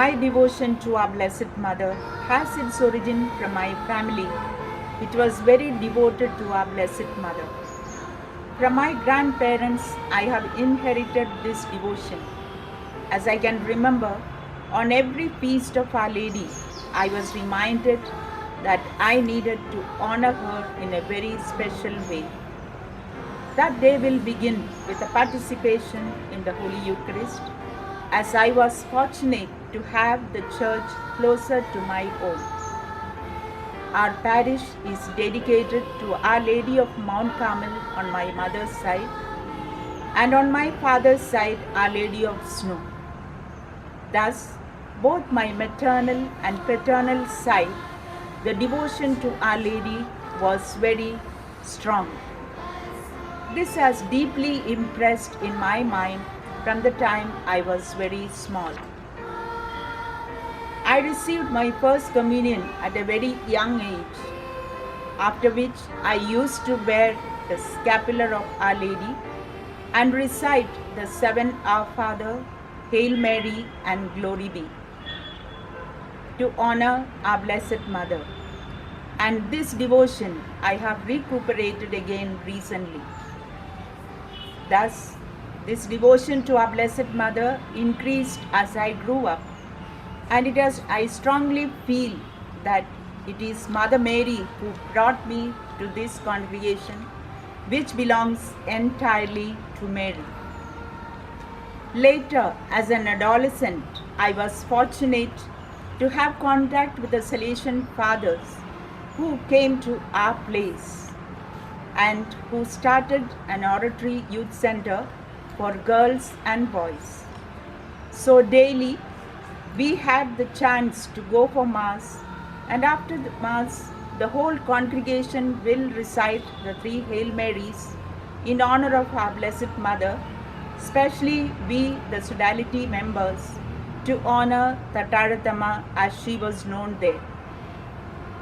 My devotion to our Blessed Mother has its origin from my family, which was very devoted to our Blessed Mother. From my grandparents, I have inherited this devotion. As I can remember, on every feast of Our Lady, I was reminded that I needed to honor her in a very special way. That day will begin with a participation in the Holy Eucharist, as I was fortunate to have the church closer to my home. Our parish is dedicated to Our Lady of Mount Carmel on my mother's side, and on my father's side, Our Lady of Snow. Thus, both my maternal and paternal side, the devotion to Our Lady was very strong. This has deeply impressed in my mind from the time I was very small. I received my first communion at a very young age, after which I used to wear the scapular of Our Lady and recite the 7 Our Father, Hail Mary and Glory Be, to honor our Blessed Mother. And this devotion I have recuperated again recently. Thus, this devotion to our Blessed Mother increased as I grew up, and I strongly feel that it is Mother Mary who brought me to this congregation, which belongs entirely to Mary. Later, as an adolescent, I was fortunate to have contact with the Salesian Fathers who came to our place and who started an oratory youth center for girls and boys. So daily, we had the chance to go for Mass, and after the Mass, the whole congregation will recite the 3 Hail Marys in honor of our Blessed Mother, especially we, the Sodality members, to honor Tataratama as she was known there.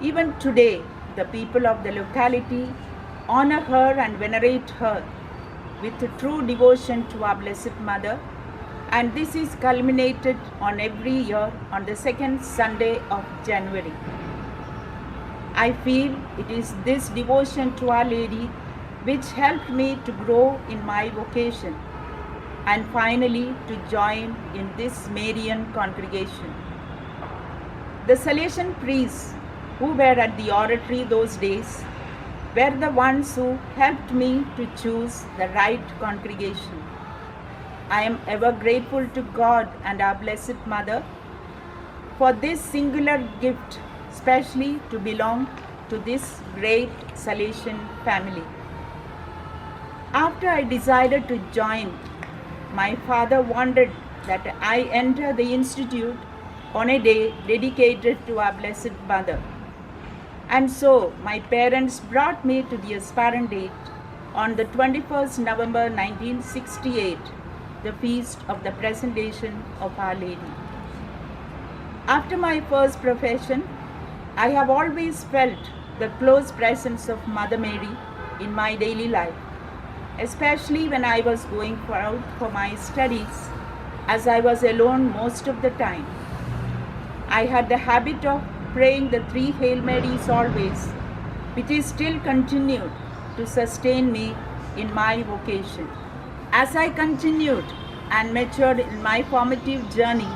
Even today, the people of the locality honor her and venerate her with true devotion to our Blessed Mother, and this is culminated on every year on the 2nd Sunday of January. I feel it is this devotion to Our Lady which helped me to grow in my vocation and finally to join in this Marian congregation. The Salesian priests who were at the oratory those days were the ones who helped me to choose the right congregation. I am ever grateful to God and our Blessed Mother for this singular gift, especially to belong to this great Salesian family. After I decided to join, my father wanted that I enter the institute on a day dedicated to our Blessed Mother. And so my parents brought me to the aspirantate on the 21st November 1968, the feast of the Presentation of Our Lady. After my first profession, I have always felt the close presence of Mother Mary in my daily life, especially when I was going out for my studies, as I was alone most of the time. I had the habit of praying the 3 Hail Marys always, which is still continued to sustain me in my vocation. As I continued and matured in my formative journey,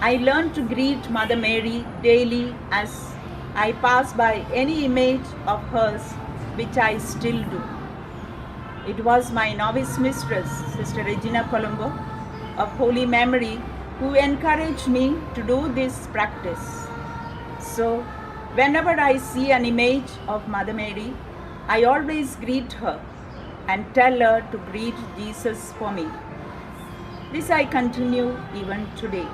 I learned to greet Mother Mary daily as I pass by any image of hers, which I still do. It was my novice mistress, Sister Regina Colombo, of holy memory, who encouraged me to do this practice. So, whenever I see an image of Mother Mary, I always greet her and tell her to greet Jesus for me. This I continue even today.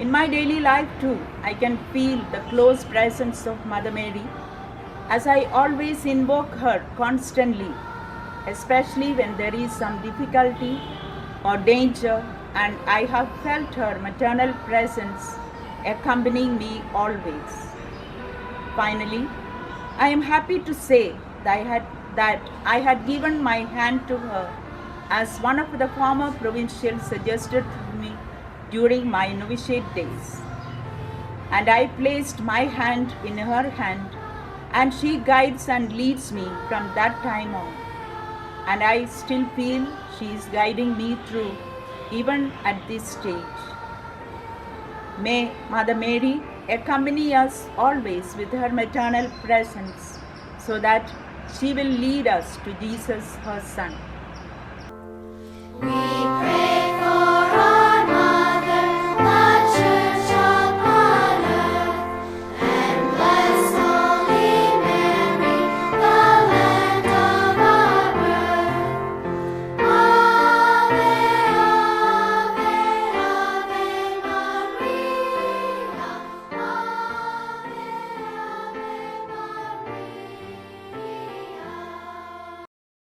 In my daily life too, I can feel the close presence of Mother Mary, as I always invoke her constantly, especially when there is some difficulty or danger, and I have felt her maternal presence accompanying me always. Finally, I am happy to say that I had given my hand to her, as one of the former provincials suggested to me during my novitiate days. And I placed my hand in her hand, and she guides and leads me from that time on. And I still feel she is guiding me through, even at this stage. May Mother Mary accompany us always with her maternal presence, so that she will lead us to Jesus, her Son.